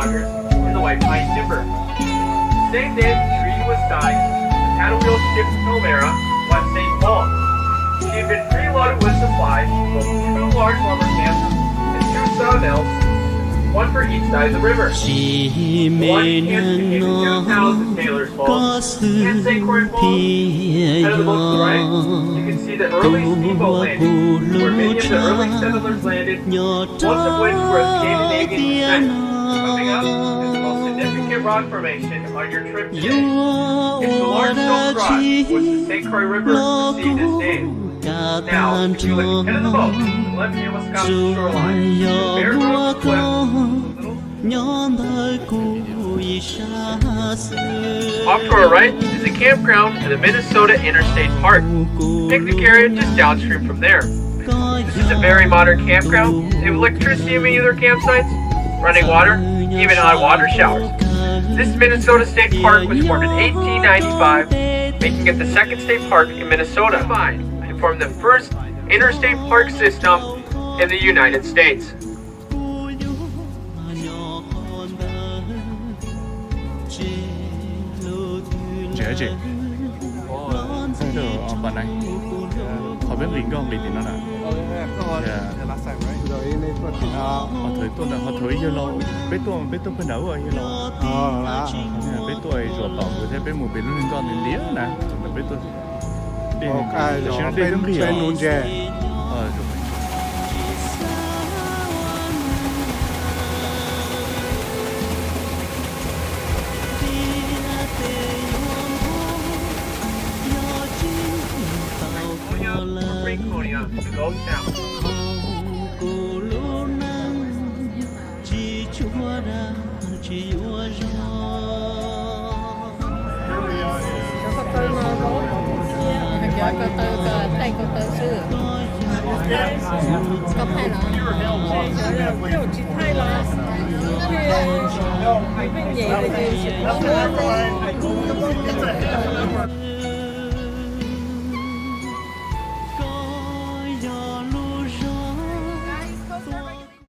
loggers in the white pine timber. The same day the treaty was signed, the paddle wheel ship Elmera left St. Paul. She had been preloaded with supplies, built 2 large lumber camps and 2 sawmills, one for each side of the river. One camp became 2,000 sailors' falls and St. Croix Falls. Head of the boat to the right, you can see the early steamboat landing, where many of the early settlers landed, most of which were of Scandinavian descent. Coming up is the most significant rock formation on your trip today. It's the large stone cross, which the St. Croix River received its name. Now, if you look ahead of the boat, to the left hand will scout the shoreline. The bare rock cliff. Off to our right is the campground at the Minnesota Interstate Park. Picnic area just downstream from there. This is a very modern campground. They have electricity in many of their campsites, running water, even hot water showers. This Minnesota State Park was formed in 1895, making it the second state park in Minnesota. And formed the first interstate park system in the United States. Chị từ bên này họ biết liền con liền thì nó là họ thổi vô lâu biết tôi phải nấu rồi vô lâu biết tôi rồi tỏ người thấy biết một bên liên con liền đĩa nè biết tôiเป็นนูนแจ có từ đây có từ sư có phải là kiểu chỉ thay là cái gì thì